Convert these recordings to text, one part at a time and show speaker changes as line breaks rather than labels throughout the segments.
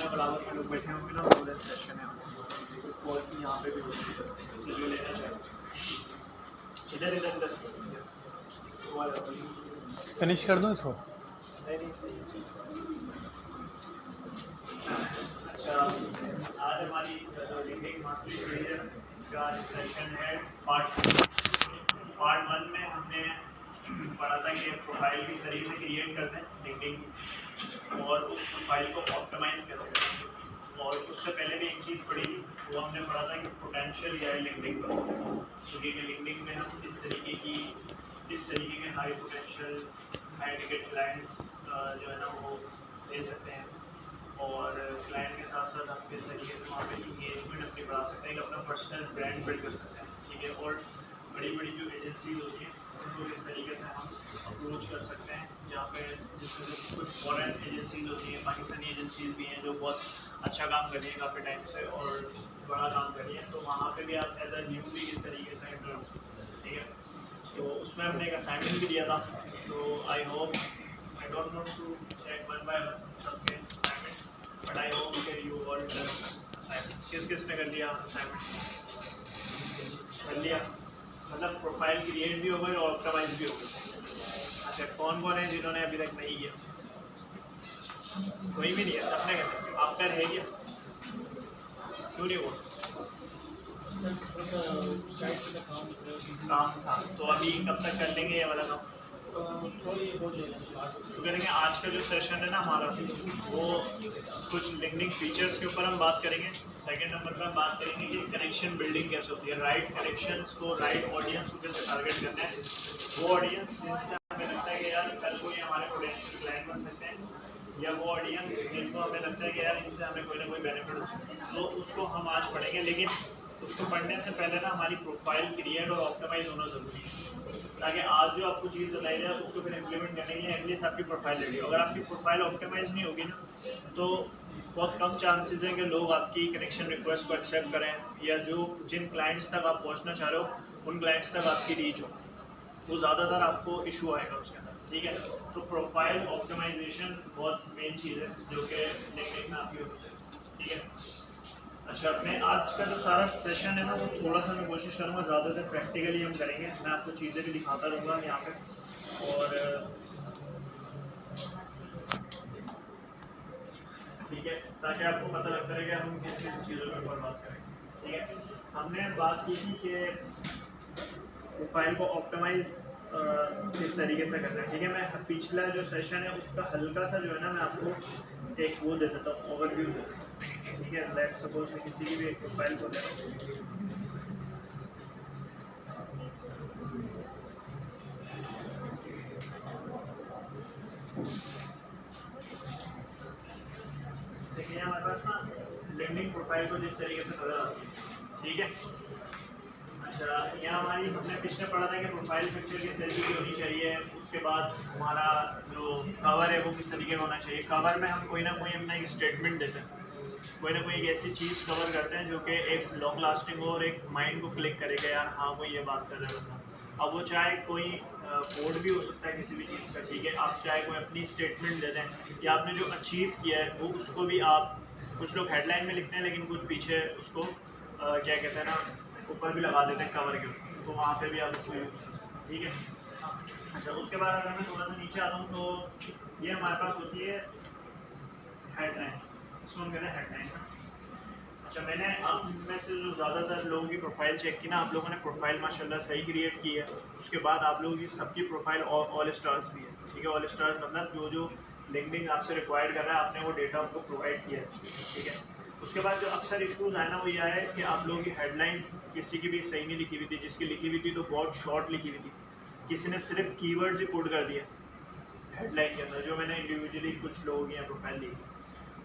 सामने बराबर के लोग बैठे होंगे ना, पूरे सेशन है क्वालिटी यहाँ पे भी होगी, इसे जो लेना चाहिए इधर इधर इधर
फिनिश कर दूँ इसको।
नहीं सही। अच्छा, आज हमारी जो लिंकिंग मास्टरी सीरीज है इसका सेशन है पार्ट 1 में हमने पढ़ा था कि प्रोफाइल किस तरीके से क्रिएट करते हैं लिंकिंग और उस प्रोफाइल को ऑप्टिमाइज कैसे करते हैं। और उससे पहले भी एक चीज़ पढ़ी थी, वो हमने पढ़ा था कि पोटेंशियल या लिंकिंग क्योंकि लिंकिंग में हम इस तरीके के high potential high ticket clients जो है ना वो दे सकते हैं और क्लाइंट के साथ साथ हम किस तरीके से वहाँ पे इंगेजमेंट अपनी बढ़ा सकते हैं, अपना पर्सनल ब्रांड बिल्ड कर सकते हैं। ठीक है, और बड़ी बड़ी जो एजेंसीज होती हैं उनको किस तरीके से हम अप्रोच कर सकते हैं, जहाँ पे जिसमें कुछ फॉरेन एजेंसीज होती हैं, पाकिस्तानी एजेंसीज भी हैं जो बहुत अच्छा काम कर रही हैं काफ़ी टाइम से और बड़ा काम कर रही हैं, तो वहाँ पे भी आप एज अ न्यू भी किस तरीके से एंटर हो सकते हैं। ठीक है, तो उसमें हमने एक असाइनमेंट भी दिया था, तो I hope I don't know to check one by one सबके असाइनमेंट, बट आई होप कि यू ऑल डन असाइनमेंट। किसने कर लिया असाइनमेंट? कर लिया, मतलब प्रोफाइल क्रिएट भी हो गई और ऑप्टिमाइज भी हो गई। अच्छा, कौन कौन है जिन्होंने अभी तक नहीं किया? कोई भी नहीं है, सबने कर। आपका है क्या? क्यों नहीं हुआ? काम था, तो अभी कब तक कर लेंगे ये वाला काम? तो करेंगे। आज का जो सेशन है ना हमारा, वो कुछ लिंकिंग फीचर्स के ऊपर हम बात करेंगे। सेकंड नंबर पर हम बात करेंगे कि कनेक्शन बिल्डिंग कैसे होती है, राइट कनेक्शंस को राइट ऑडियंस को कैसे टारगेट करना है, वो ऑडियंस जिनसे हमें लगता है कि यार कल को ये हमारे पोटेंशियल क्लाइंट बन सकते हैं, या वो ऑडियंस जिनको हमें लगता है कि यार इनसे हमें कोई ना कोई बेनिफिट हो सकता है, तो उसको हम आज पढ़ेंगे। लेकिन उसको पढ़ने से पहले ना हमारी प्रोफाइल क्रिएट और ऑप्टिमाइज होना ज़रूरी है, ताकि आज जो आपको चीज़ बताई जाए उसको फिर इम्प्लीमेंट करने के लिए एटलीस्ट आपकी प्रोफाइल रेडी हो। अगर आपकी प्रोफाइल ऑप्टिमाइज नहीं होगी ना, तो बहुत कम चांसेस हैं कि लोग आपकी कनेक्शन रिक्वेस्ट को एक्सेप्ट करें, या जो जिन क्लाइंट्स तक आप पहुंचना चाह रहे हो उन क्लाइंट्स तक आपकी रीच हो, वो ज़्यादातर आपको इशू आएगा उसके अंदर। ठीक है, तो प्रोफाइल ऑप्टिमाइजेशन बहुत मेन चीज़ है जो कि लिंक्डइन में आपकी होती है। ठीक है, अच्छा, अपने आज का जो सारा सेशन है ना वो थोड़ा सा मैं कोशिश करूँगा ज़्यादातर प्रैक्टिकली हम करेंगे। मैं आपको चीज़ें भी दिखाता रहूँगा यहाँ पे, और ठीक है, ताकि आपको पता लगता रहे कि हम किस किस चीज़ों के ऊपर बात करेंगे। ठीक है, हमने बात की थी कि प्रोफाइल को ऑप्टिमाइज किस तरीके से करना है। ठीक है, मैं पिछला जो सेशन है उसका हल्का सा जो है ना मैं आपको एक वो दे देता हूँ, ओवरव्यू दे देता हूँ। ठीक है, लेट सपोज मैं किसी की भी एक प्रोफाइल को ले रहा हूँ। देखिए हमारे पास ना लिंक्डइन प्रोफाइल को जिस तरीके से नजर आती है। ठीक है, अच्छा, यहाँ हमारी हमने पिछले पढ़ा था कि प्रोफाइल पिक्चर किस तरीके की होनी चाहिए, उसके बाद हमारा जो कवर है वो किस तरीके का होना चाहिए। कवर में हम कोई ना कोई अपना एक स्टेटमेंट देते हैं, कोई ना कोई एक ऐसी चीज़ कवर करते हैं जो कि एक लॉन्ग लास्टिंग हो और एक माइंड को क्लिक करेगा, यार हाँ वो ये बात कर रहे हैं बंदा। अब वो चाहे कोई कोड भी हो सकता है किसी भी चीज़ का। ठीक है, आप चाहे कोई अपनी स्टेटमेंट दे दें, या आपने जो अचीव किया है वो उसको भी आप, कुछ लोग हेडलाइन में लिखते हैं लेकिन कुछ पीछे उसको क्या कहते हैं ना ऊपर भी लगा देते हैं कवर के ऊपर, तो वहाँ पे भी आप उसको यूज़ करते हैं। ठीक है, अच्छा, उसके बाद अगर मैं थोड़ा सा नीचे आता हूँ तो ये हमारे पास होती है हेडलाइन, इसको हम कहते हैं हेडलाइन। अच्छा, मैंने आप में से जो ज़्यादातर लोगों की प्रोफाइल चेक की ना, आप लोगों ने प्रोफाइल माशाल्लाह सही क्रिएट की है। उसके बाद आप लोगों की सबकी प्रोफाइल ऑल स्टार्स भी है। ठीक है, ऑल स्टार्स मतलब जो जो लिंक्डइन आपसे रिक्वायर्ड कर रहा है आपने वो डेटा उनको प्रोवाइड किया है। ठीक है, उसके बाद जो अक्सर इशूज़ आए ना वो यह है कि आप लोगों की हेडलाइंस किसी की भी सही नहीं लिखी हुई थी, जिसकी लिखी हुई थी तो बहुत शॉर्ट लिखी हुई थी, किसी ने सिर्फ कीवर्ड्स ही पुट कर दिए हेडलाइन के अंदर, जो मैंने इंडिविजुअली कुछ लोगों की प्रोफाइल ली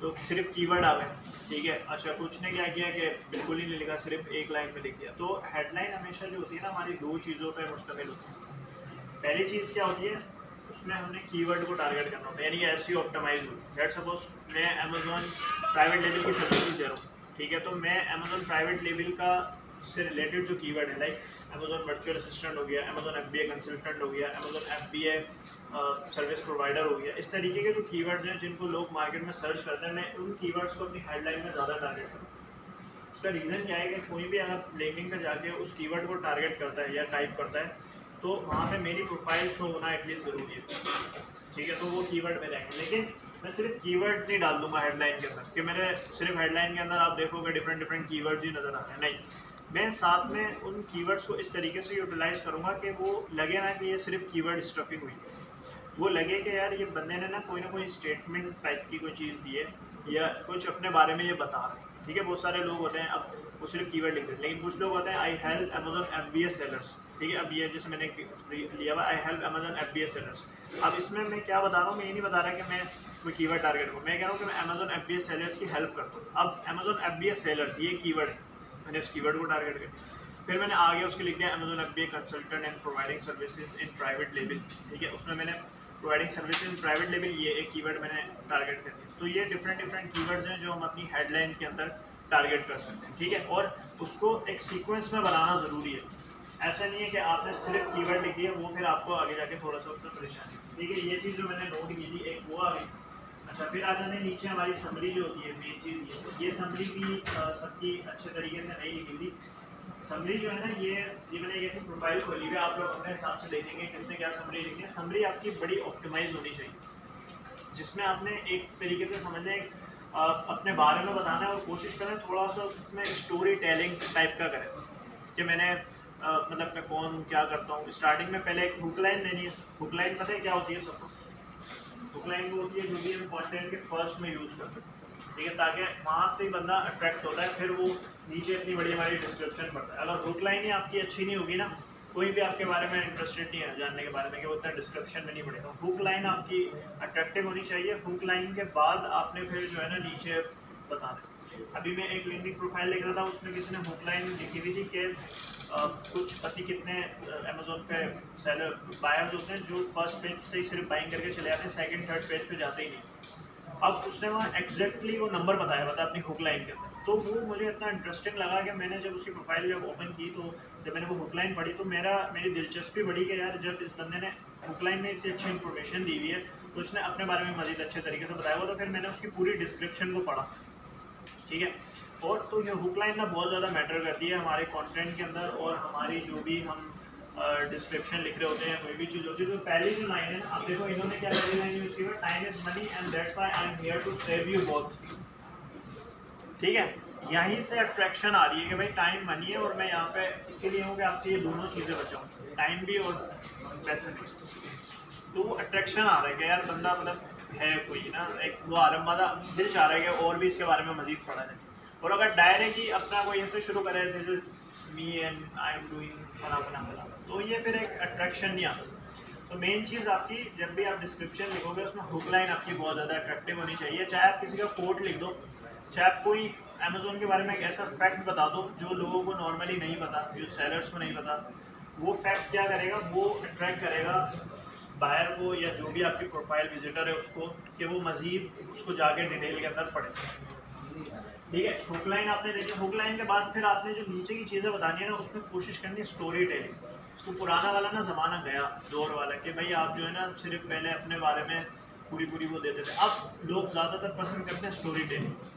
तो सिर्फ कीवर्ड आ गए। ठीक है, अच्छा, कुछ ने क्या किया कि बिल्कुल ही नहीं लिखा, सिर्फ एक लाइन में लिख दिया। तो हेडलाइन हमेशा जो होती है ना हमारी दो चीज़ों पर मुश्तमिल होती है। पहली चीज़ क्या होती है, उसमें हमने कीवर्ड को टारगेट करना होता है, यानी कि एसईओ ऑप्टिमाइज हो। लेट सपोज मैं अमेजोन प्राइवेट लेवल की सर्विसेज दे रहा हूँ। ठीक है, तो मैं अमेजोन प्राइवेट लेवल का से रिलेटेड जो कीवर्ड है, लाइक अमेजोन वर्चुअल असिस्टेंट हो गया, अमेजोन FBA कंसल्टेंट हो गया, अमेजोन FBA सर्विस प्रोवाइडर हो गया, इस तरीके के जो कीवर्ड्स हैं जिनको लोग मार्केट में सर्च करते हैं, मैं उन कीवर्ड्स को अपनी हेडलाइन में ज़्यादा टारगेट करूँ। उसका रीज़न क्या है कि कोई भी अगर लिंक्डइन पर जाके उस कीवर्ड को टारगेट करता है या टाइप करता है तो वहाँ पे मेरी प्रोफाइल शो होना एटलीस्ट ज़रूरी है, ठीक है। तो वो कीवर्ड में रहेंगे, लेकिन मैं सिर्फ कीवर्ड नहीं डाल दूंगा हेडलाइन के अंदर कि मेरे सिर्फ हेडलाइन के अंदर आप देखोगे डिफरेंट डिफरेंट कीवर्ड्स ही नज़र आ रहे हैं, नहीं। मैं साथ में उन कीवर्ड्स को इस तरीके से यूटिलाइज करूँगा कि वो लगे ना कि ये सिर्फ कीवर्ड स्टफिंग हुई है, वो लगे कि यार ये बंदे ने ना कोई स्टेटमेंट टाइप की कोई चीज़ दी है या कुछ अपने बारे में ये बता रहे हैं, ठीक है। बहुत सारे लोग होते हैं, अब वो सिर्फ कीवर्ड लिख देते हैं, लेकिन कुछ लोग होते हैं I help Amazon FBA sellers, ठीक है। अब ये जैसे मैंने लिया हुआ I help Amazon FBA sellers, अब इसमें मैं क्या बता रहा हूँ, मैं ये नहीं बता रहा कि मैं कोई कीवर्ड टारगेट करूँ, मैं कह रहा हूँ कि मैं अमेजोन FBA सेलर्स की हेल्प करता हूँ। अब अमेजोन FBA सेलर्स ये कीवर्ड है, मैंने इस कीवर्ड को टारगेट किया, फिर मैंने आगे उसके लिख दिया Amazon FBA consultant and providing services in private level, ठीक है। उसमें मैंने providing services in private level ये एक कीवर्ड मैंने टारगेट कर दिया। तो ये डिफरेंट डिफरेंट कीवर्ड्स हैं जो हम अपनी हेडलाइन के अंदर टारगेट कर सकते हैं, ठीक है। और उसको एक सीक्वेंस में बनाना ज़रूरी है, ऐसा नहीं है कि आपने सिर्फ कीवर्ड लिख दिया वो फिर आपको आगे जाके थोड़ा सा उसमें परेशानी, ठीक है। ये चीज़ जो मैंने नोट की थी एक वो आ गई। अच्छा, फिर आ जाने नीचे हमारी समरी जो होती है, मेन चीज़ ये समरी भी सबकी अच्छे तरीके से नहीं लिखी थी। समरी जो है ना, ये मैंने एक ऐसी प्रोफाइल खोली है, आप लोग अपने हिसाब से देखेंगे किसने क्या समरी लिखी है। समरी आपकी बड़ी ऑप्टिमाइज होनी चाहिए, जिसमें आपने एक तरीके से समझने अपने बारे में बताना है और कोशिश करें थोड़ा सा उसमें स्टोरी टेलिंग टाइप का करें कि मैंने मतलब मैं कौन हूँ, क्या करता हूँ। स्टार्टिंग में पहले एक हुक लाइन देनी है। हुक लाइन पता है क्या होती है सबको? हुक लाइन वो होती है जो भी हम कंटेंट के फर्स्ट में यूज़ करते हैं, ठीक है, ताकि वहाँ से ही बंदा अट्रैक्ट होता है, फिर वो नीचे इतनी बड़ी हमारी डिस्क्रिप्शन पड़ता है। अगर हुक लाइन ही आपकी अच्छी नहीं होगी ना, कोई भी आपके बारे में इंटरेस्टेड नहीं है जानने के बारे में कि वो इतना डिस्क्रिप्शन में नहीं पड़ेगा। हुक लाइन आपकी अट्रैक्टिव होनी चाहिए। हुक लाइन के बाद आपने फिर जो है ना नीचे बताना। अभी मैं एक लिंक्डइन प्रोफाइल लिख रहा था, उसमें किसी ने हुक लाइन लिखी हुई थी कि कुछ पति कितने अमेजोन पे सेलर बायर्स होते हैं जो फर्स्ट पेज से ही सिर्फ बाइंग करके चले जाते हैं, सेकंड थर्ड पेज पे जाते ही नहीं। अब उसने वहाँ एग्जैक्टली वो नंबर बताया हुआ था अपनी हुक लाइन के अंदर, तो वो मुझे इतना इंटरेस्टिंग लगा कि मैंने जब उसकी प्रोफाइल जब ओपन की तो जब मैंने वो हुक लाइन पढ़ी तो मेरी दिलचस्पी बढ़ी कि यार जब इस बंदे ने हुक लाइन में इतनी अच्छी इन्फॉर्मेशन दी हुई है तो उसने अपने बारे में मज़ीद अच्छे तरीके से बताया हुआ। तो फिर मैंने उसकी पूरी डिस्क्रिप्शन को पढ़ा, ठीक है। और तो ये हुक लाइन ना बहुत ज़्यादा मैटर करती है हमारे कंटेंट के अंदर, और हमारी जो भी हम डिस्क्रिप्शन लिख रहे होते हैं कोई भी चीज़ होती है। तो पहली जो लाइन है ना, अब देखो इन्होंने क्या पहली लाइन यूज़ की है, time is money and that's why I am here to save you both, ठीक है। यहीं से अट्रैक्शन आ रही है कि भाई टाइम मनी है और मैं यहाँ पे इसीलिए हूँ कि आपसे ये दोनों चीज़ें बचाऊँ, टाइम भी और पैसे भी। तो वो अट्रैक्शन आ रहा है कि यार बंदा मतलब है कोई ना, एक वो आ रहा है, दिल चाह रहा है कि और भी इसके बारे में मजीद पढ़ा जाए। और अगर डायरेक्ट ही अपना कोई ऐसे शुरू करे this is me and I am doing फला फला फला, तो ये फिर एक अट्रैक्शन नहीं आता। तो मेन चीज़ आपकी जब भी आप डिस्क्रिप्शन लिखोगे उसमें हुक लाइन आपकी बहुत ज़्यादा अट्रैक्टिव होनी चाहिए। चाहे आप किसी का कोट लिख दो, चाहे आप कोई अमेजोन के बारे में एक ऐसा फैक्ट बता दो जो लोगों को नॉर्मली नहीं पता, जो सेलर्स को नहीं पता, वो फैक्ट क्या करेगा, वो अट्रैक्ट करेगा बायर को या जो भी आपकी प्रोफाइल विजिटर है उसको, कि वो मज़ीद उसको जाके डिटेल के अंदर पढ़े, ठीक है। हुक लाइन आपने देखी। हुक लाइन के बाद फिर आपने जो नीचे की चीज़ें बतानी है ना, उसमें कोशिश करनी है स्टोरी टेलिंग। तो पुराना वाला ना ज़माना गया, दौर वाला, कि भाई आप जो है ना सिर्फ पहले अपने बारे में पूरी वो देते थे। अब लोग ज़्यादातर पसंद करते हैं स्टोरी टेलिंग।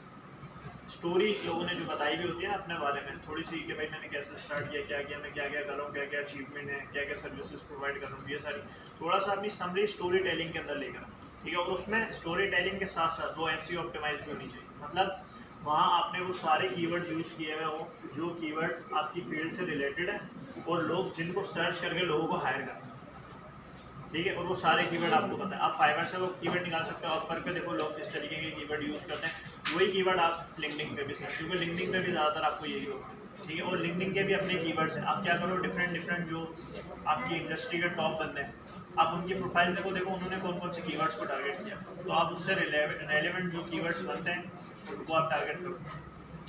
स्टोरी लोगों ने जो बताई भी होती है ना अपने बारे में थोड़ी सी, कि भाई मैंने कैसे स्टार्ट किया, क्या किया, मैं क्या क्या कर रहा हूँ, क्या क्या अचीवमेंट है, क्या क्या सर्विसेज प्रोवाइड कर रहा हूँ, ये सारी थोड़ा सा अपनी समरी स्टोरी टेलिंग के अंदर लेकर, ठीक है। और उसमें स्टोरी टेलिंग के साथ साथ वो SEO ऑप्टिमाइज भी होनी चाहिए। मतलब वहाँ आपने वो सारे कीवर्ड यूज़ किए हुए हो जो कीवर्ड्स आपकी फील्ड से रिलेटेड है और लोग जिनको सर्च करके लोगों को हायर करते हैं, ठीक है। और वो सारे कीवर्ड आपको पता है, आप फाइवर से वो कीवर्ड निकाल सकते हो। ऑफर पे देखो लोग किस तरीके के कीवर्ड यूज़ करते हैं, वही कीवर्ड आप लिंक्डइन पे भी सकते, क्योंकि लिंक्डइन पे भी ज़्यादातर आपको यही होगा, ठीक है। और लिंक्डइन के भी अपने कीवर्ड्स हैं। आप क्या करो, डिफरेंट जो आपकी इंडस्ट्री के टॉप बंदे हैं, आप उनकी प्रोफाइल देखो उन्होंने कौन कौन से कीवर्ड्स को टारगेट किया, तो आप उससे रेलेवेंट जो कीवर्ड्स बनते हैं उनको आप टारगेट करो,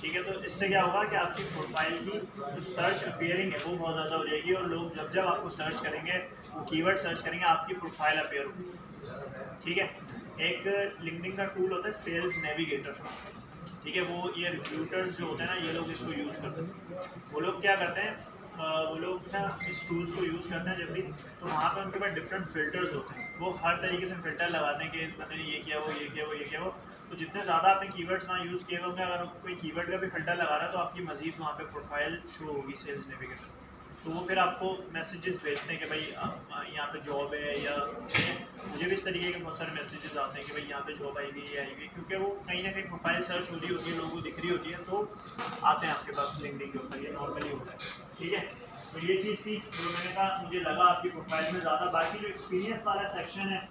ठीक है। तो इससे क्या होगा कि आपकी प्रोफाइल की जो सर्च अपीयरिंग है वो बहुत ज़्यादा हो जाएगी, और लोग जब जब आपको सर्च करेंगे, वो कीवर्ड सर्च करेंगे, आपकी प्रोफाइल अपीयर होगी, ठीक है। एक लिंक्डइन का टूल होता है सेल्स नेविगेटर, ठीक है। वो ये रिक्रूटर्स जो होते हैं ना, ये लोग इसको यूज़ करते हैं। वो लोग क्या करते हैं, वो लोग ना इस टूल्स को यूज़ करते हैं जब भी, तो वहाँ पे उनके पास डिफरेंट फ़िल्टर्स होते हैं। वो हर तरीके से फ़िल्टर लगाते हैं कि बंदे ने ये किया, वो ये किया, वो ये किया, वो। तो जितने ज़्यादा आपने कीवर्ड्स वहाँ यूज़ किए होंगे, अगर कोई कीवर्ड का भी फ़िल्टर लगा रहा है तो आपकी मज़ीद वहाँ पे प्रोफाइल शो होगी सेल्स नेविगेटर। तो वो फिर आपको मैसेजेस भेजते हैं कि भाई यहाँ पे जॉब है, या मुझे भी इस तरीके के बहुत सारे मैसेजेस आते हैं कि भाई यहाँ पे जॉब आई हुई है, आई हुई है, क्योंकि वो कहीं ना कहीं प्रोफाइल सर्च हो रही होती है, लोगों को दिख रही होती है, तो आते हैं आपके पास लिंक्डइन के ऊपर। ये नॉर्मली होता है, ठीक है। तो ये चीज़ थी जो मैंने कहा मुझे लगा आपकी प्रोफाइल में ज़्यादा। बाकी जो एक्सपीरियंस वाला सेक्शन है,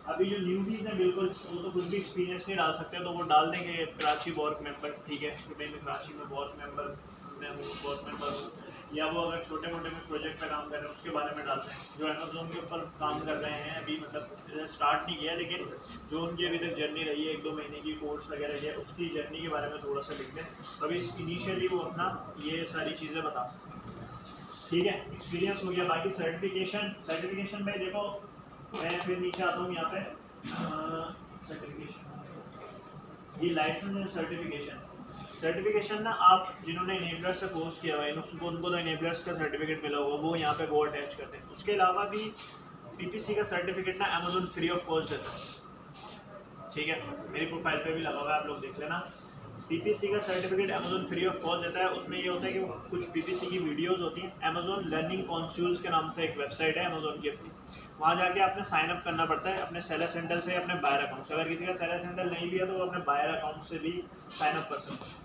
अभी जो न्यूबीज़ हैं बिल्कुल वो तो कुछ भी एक्सपीरियंस नहीं डाल सकते, तो वो डाल देंगे कराची वर्क मेंबर, ठीक है, कि भाई मैं कराची में वर्क मेंबर, मैं वर्क मेंबर हूँ। या वो अगर छोटे मोटे में प्रोजेक्ट पे काम कर रहे हैं उसके बारे में डालते हैं। जो अमेज़ोन के ऊपर काम कर रहे हैं अभी, मतलब स्टार्ट नहीं किया, लेकिन जो उनकी अभी तक जर्नी रही है 1-2 महीने की कोर्स वगैरह है, उसकी जर्नी के बारे में थोड़ा सा लिख दें। अभी इनिशियली वो अपना ये सारी चीज़ें बता सकते हैं, ठीक है। एक्सपीरियंस हो गया। बाकी सर्टिफिकेशन में देखो, मैं फिर नीचे आता हूँ यहाँ पे सर्टिफिकेशन, ये लाइसेंस एंड सर्टिफिकेशन ना, आप जिन्होंने इनेबलर्स से कोर्स किया हुआ है उनको तो इनेबलर्स का सर्टिफिकेट मिला होगा, वो यहाँ पे वो अटैच करते हैं। उसके अलावा भी पीपीसी का सर्टिफिकेट ना अमेजोन फ्री ऑफ कॉस्ट देता है, ठीक है। मेरी प्रोफाइल पे भी लगा हुआ है, आप लोग देख लेना। पीपीसी का certificate Amazon free of cost देता है। उसमें ये होता है कि कुछ पीपीसी की वीडियोस होती हैं। अमेजोन लर्निंग कॉन्सूल्स के नाम से एक वेबसाइट है अमेजोन की अपनी, वहाँ जाके आपने साइन अप करना पड़ता है अपने सेलर सेंटर से, अपने बायर अकाउंट से। अगर किसी का सेलर सेंटर नहीं भी है तो वो अपने बायर अकाउंट से भी साइन अप कर सकते हैं।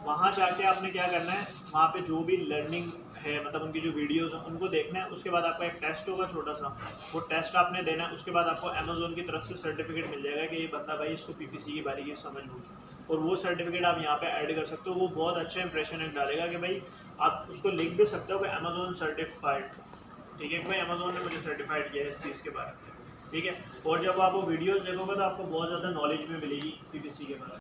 वहाँ जाके आपने क्या करना है, वहाँ पे जो भी लर्निंग है, मतलब उनकी जो वीडियोस हैं उनको देखना है। उसके बाद आपका एक टेस्ट होगा छोटा सा, वो टेस्ट आपने देना है। उसके बाद आपको अमेजोन की तरफ से सर्टिफिकेट मिल जाएगा कि ये बंदा भाई इसको पीपीसी की बारीकी समझ बूझ, और वो सर्टिफिकेट आप यहाँ पे ऐड कर सकते हो। वो बहुत अच्छा इंप्रेशन एक डालेगा कि भाई, आप उसको लिख भी सकते हो कि अमेजोन सर्टिफाइड, ठीक है, कि भाई अमेजोन ने मुझे सर्टिफाइड किया है इस चीज़ के बारे में, ठीक है। और जब आप वो वीडियोस देखोगे तो आपको बहुत ज़्यादा नॉलेज भी मिलेगी पीपीसी के बारे में।